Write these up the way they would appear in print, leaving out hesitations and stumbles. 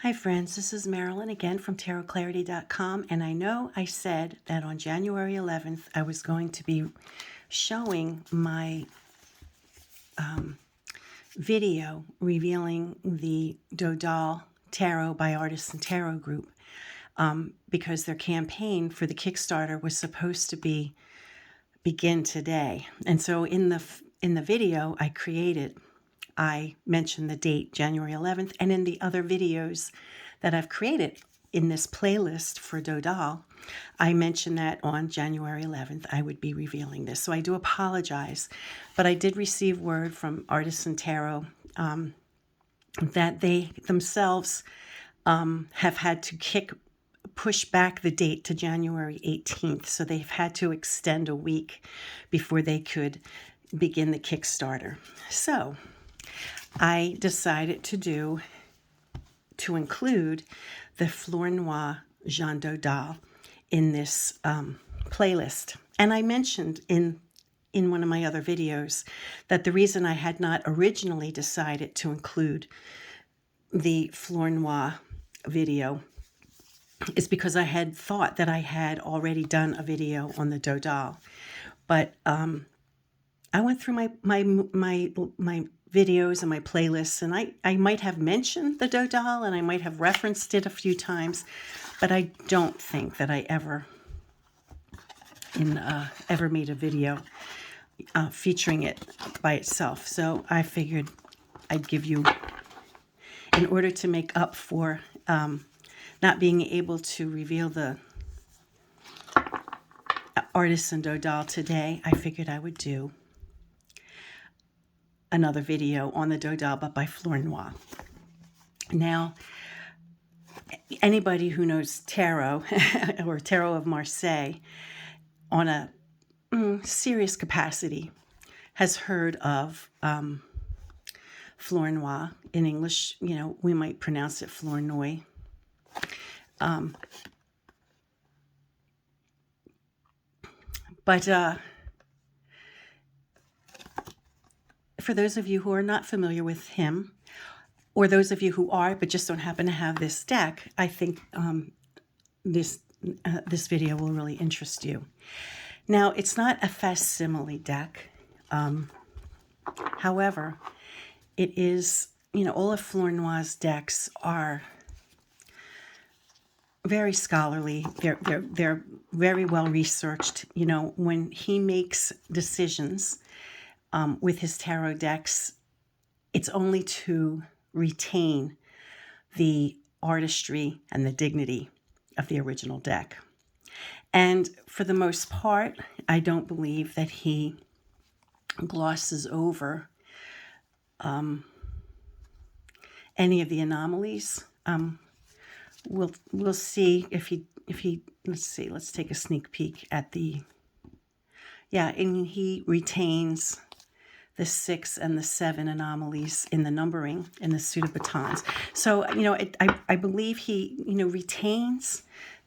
Hi friends, this is Marilyn again from tarotclarity.com, and I know I said that on January 11th I was going to be showing my video revealing the Dodal Tarot by Artisan Tarot Group because their campaign for the Kickstarter was supposed to begin today. And so in the video I created, I mentioned the date, January 11th, and in the other videos that I've created in this playlist for Dodal, I mentioned that on January 11th I would be revealing this. So I do apologize, but I did receive word from Artisan Tarot that they themselves have had to push back the date to January 18th. So they've had to extend a week before they could begin the Kickstarter. So I decided to include the Flornoy Jean Dodal in this playlist. And I mentioned in one of my other videos that the reason I had not originally decided to include the Flornoy video is because I had thought that I had already done a video on the Dodal. But I went through my videos and my playlists, and I might have mentioned the Dodal and I might have referenced it a few times, but I don't think that I ever made a video featuring it by itself. So I figured I'd give you, in order to make up for not being able to reveal the Artisan Dodal today, I figured I would do another video on the Dodal, but by Flornoy. Now, anybody who knows tarot or tarot of Marseille on a serious capacity has heard of Flornoy. In English, we might pronounce it Flornoy. But for those of you who are not familiar with him, or those of you who are but just don't happen to have this deck, I think this video will really interest you. Now, it's not a facsimile deck. However, it is, all of Flornoy's decks are very scholarly. They're very well researched. When he makes decisions with his tarot decks, it's only to retain the artistry and the dignity of the original deck. And for the most part, I don't believe that he glosses over any of the anomalies. We'll see if he let's take a sneak peek at and he retains the 6 and the 7 anomalies in the numbering in the suit of batons. So, I believe he, retains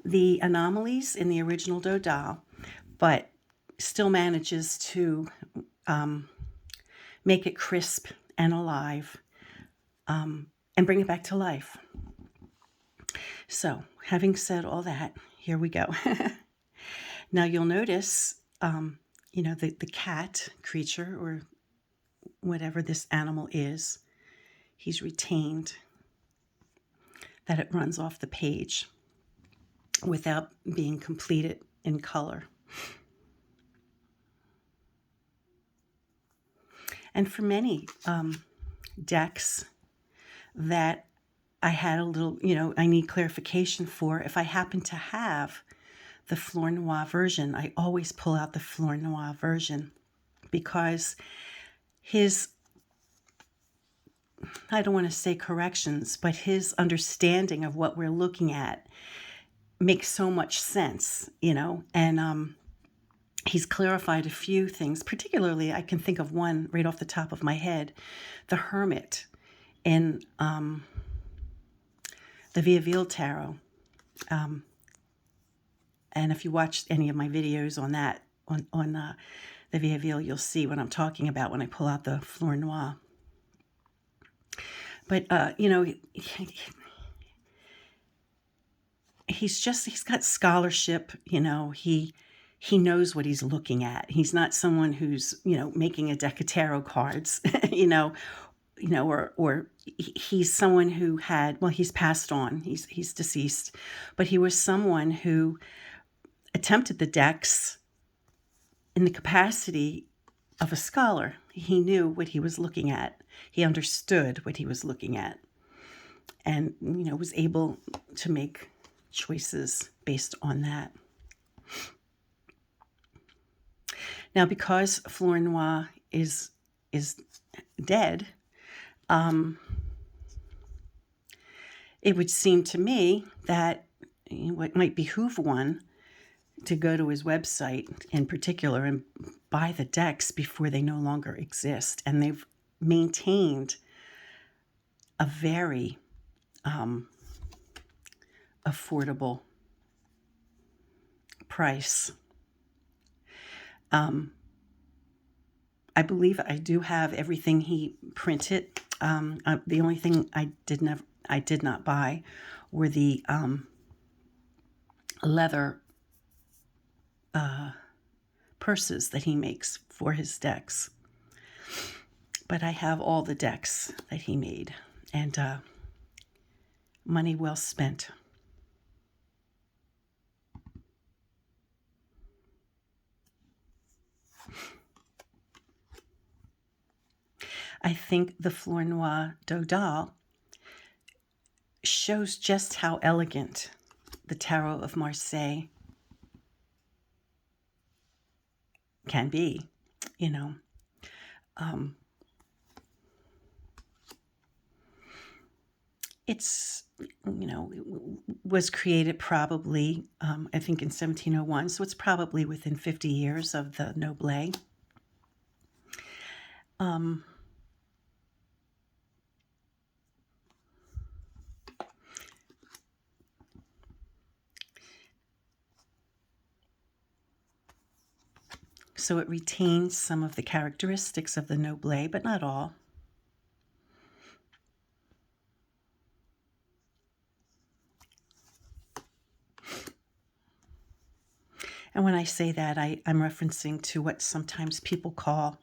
the anomalies in the original Dodal, but still manages to make it crisp and alive and bring it back to life. So, having said all that, here we go. Now, you'll notice, the cat creature, or whatever this animal is, he's retained that it runs off the page without being completed in color. And for many decks that I had a little, I need clarification for, if I happen to have the Flornoy version, I always pull out the Flornoy version because I don't want to say corrections, but his understanding of what we're looking at makes so much sense, and he's clarified a few things. Particularly, I can think of one right off the top of my head, the Hermit in the Via Tarot. And if you watch any of my videos on that, on the Via, you'll see what I'm talking about when I pull out the Fleur Noir. But, he's got scholarship, he knows what he's looking at. He's not someone who's, making a deck of tarot cards, or he's someone who he's passed on. He's deceased, but he was someone who attempted the decks in the capacity of a scholar. He knew what he was looking at. He understood what he was looking at, and was able to make choices based on that. Now, because Flornoy is dead, it would seem to me that it might behoove one to go to his website in particular and buy the decks before they no longer exist. And they've maintained a very affordable price. I believe I do have everything he printed. The only thing I did not buy were the leather purses that he makes for his decks. But I have all the decks that he made, and money well spent. I think the Flornoy Dodal shows just how elegant the Tarot of Marseille can be, It's, was created probably, I think in 1701, so it's probably within 50 years of the Noble. So it retains some of the characteristics of the Noble, but not all. And when I say that, I'm referencing to what sometimes people call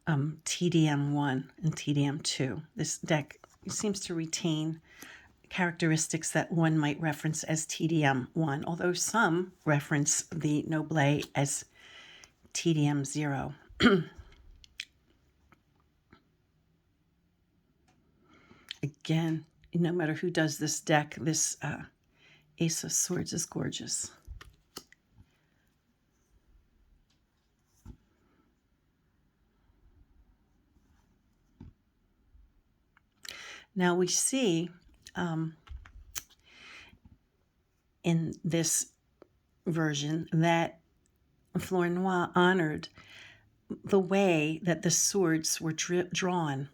TDM1 and TDM2. This deck seems to retain characteristics that one might reference as TDM1, although some reference the Noble as TDM0. Again, no matter who does this deck, this Ace of Swords is gorgeous. Now we see in this version that Flornoy honored the way that the swords were drawn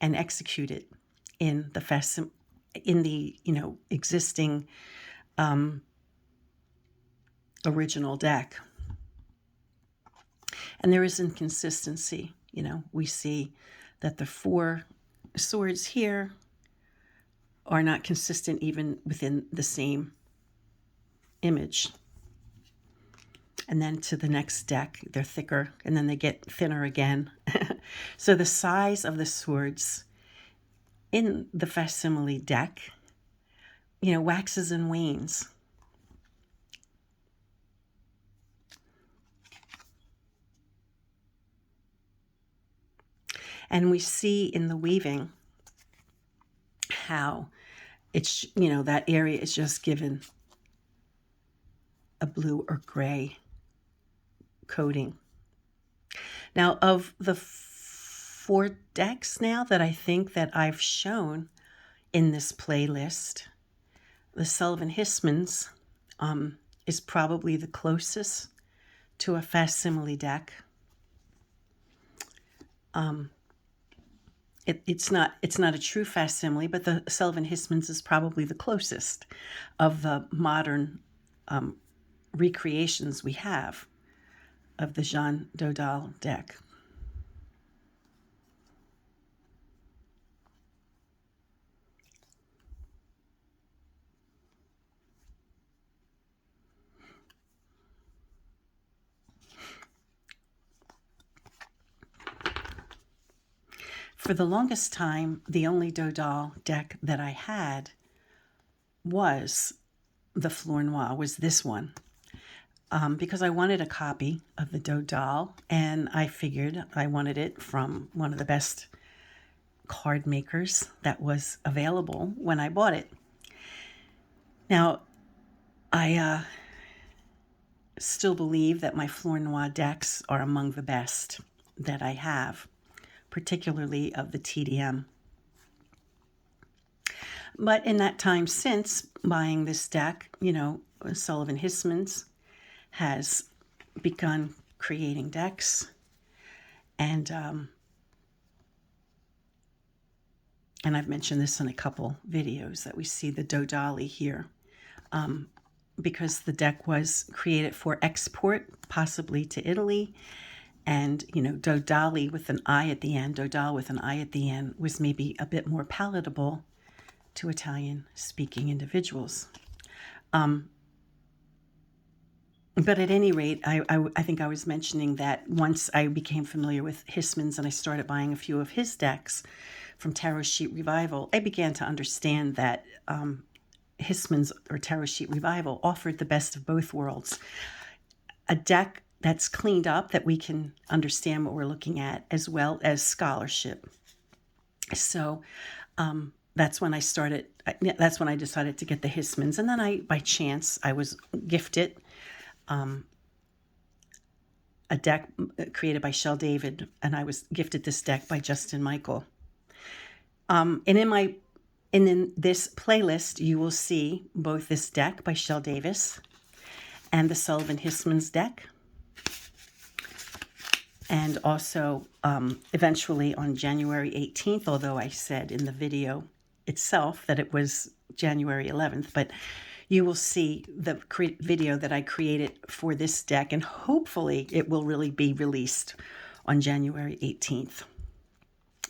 and executed in the existing original deck. And there is inconsistency. We see that the 4 swords here are not consistent even within the same image. And then to the next deck, they're thicker, and then they get thinner again. So the size of the swords in the facsimile deck, waxes and wanes. And we see in the weaving how it's, that area is just given a blue or gray coating. Now, of the 4 decks now that I think that I've shown in this playlist, the Sullivan-Hismans is probably the closest to a facsimile deck. It's not a true facsimile, but the Sullivan-Hismans is probably the closest of the modern recreations we have of the Jean Dodal deck. for the longest time, the only Dodal deck that I had was the Flornoy, was this one. Because I wanted a copy of the Dodal, and I figured I wanted it from one of the best card makers that was available when I bought it. Now, I still believe that my Flornoy decks are among the best that I have, particularly of the TDM. But in that time since buying this deck, Sullivan Hissman's has begun creating decks, and I've mentioned this in a couple videos that we see the Dodali here, because the deck was created for export, possibly to Italy, and Dodali with an I at the end, Dodal with an I at the end, was maybe a bit more palatable to Italian-speaking individuals. But at any rate, I think I was mentioning that once I became familiar with Hissman's and I started buying a few of his decks from Tarot Sheet Revival, I began to understand that Hissman's or Tarot Sheet Revival offered the best of both worlds. A deck that's cleaned up, that we can understand what we're looking at, as well as scholarship. So that's when I decided to get the Hissman's. And then by chance, I was gifted a deck created by Shel David, and I was gifted this deck by Justin Michael. And in this playlist, you will see both this deck by Shel Davis and the Sullivan Hissman's deck. And also, eventually on January 18th, although I said in the video itself that it was January 11th, but you will see the video that I created for this deck, and hopefully it will really be released on January 18th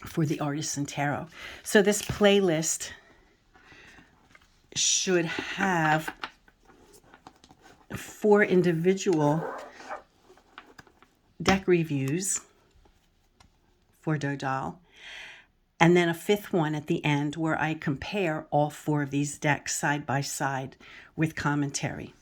for the Artisan Tarot. So this playlist should have 4 individual deck reviews for Dodal, and then a 5th one at the end where I compare all 4 of these decks side by side with commentary.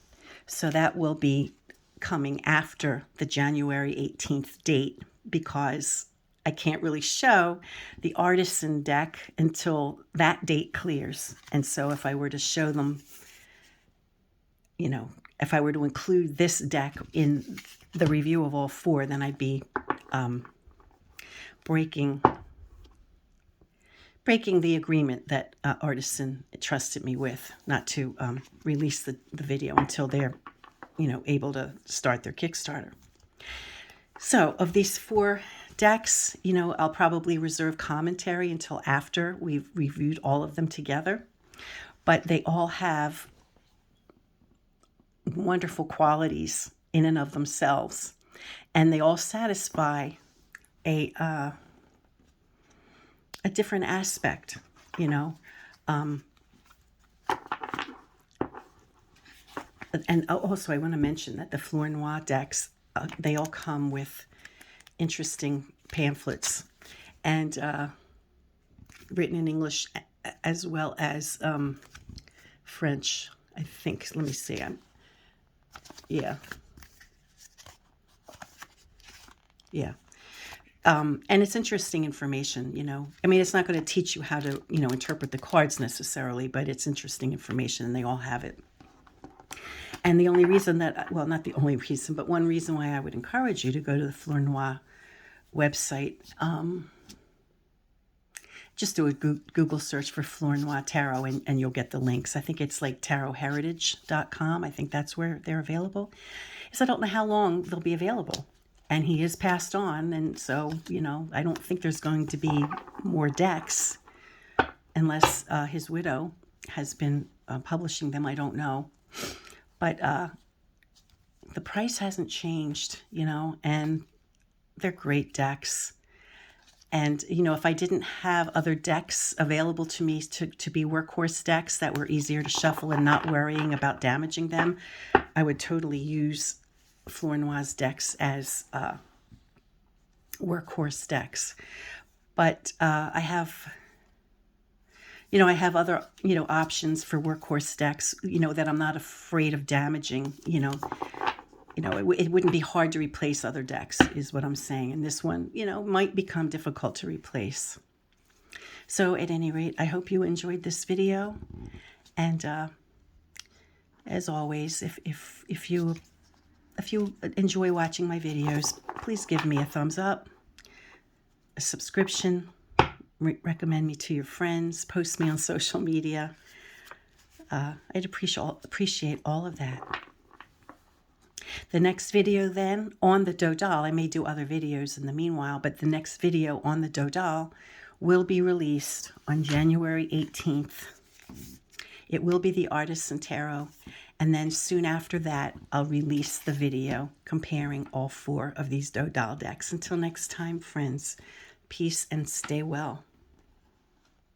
So that will be coming after the January 18th date, because I can't really show the Artisan deck until that date clears. And so if I were to show them, if I were to include this deck in the review of all 4, then I'd be breaking the agreement that Artisan trusted me with, not to release the video until they're, able to start their Kickstarter. So of these 4 decks, I'll probably reserve commentary until after we've reviewed all of them together. But they all have wonderful qualities in and of themselves, and they all satisfy a different aspect, And also I want to mention that the Flornoy decks, they all come with interesting pamphlets, and written in English as well as French, I think. Let me see. Yeah. And it's interesting information, it's not going to teach you how to, interpret the cards necessarily, but it's interesting information, and they all have it. And the only reason not the only reason, but one reason why I would encourage you to go to the Flornoy website, just do a Google search for Flornoy Tarot, and you'll get the links. I think it's like tarotheritage.com. I think that's where they're available. I don't know how long they'll be available. And he is passed on, and so, I don't think there's going to be more decks unless his widow has been publishing them. I don't know. But the price hasn't changed, and they're great decks. And, if I didn't have other decks available to me to be workhorse decks that were easier to shuffle and not worrying about damaging them, I would totally use Flornoy's decks as workhorse decks. But I have, I have other, options for workhorse decks, that I'm not afraid of damaging, it wouldn't be hard to replace other decks is what I'm saying. And this one, might become difficult to replace. So at any rate, I hope you enjoyed this video. And as always, if you enjoy watching my videos, please give me a thumbs up, a subscription, recommend me to your friends, post me on social media. I'd appreciate all of that. The next video then on the Dodal, I may do other videos in the meanwhile, but the next video on the Dodal will be released on January 18th. It will be the Artisan Tarot, and then soon after that, I'll release the video comparing all 4 of these Dodal decks. Until next time, friends, peace and stay well.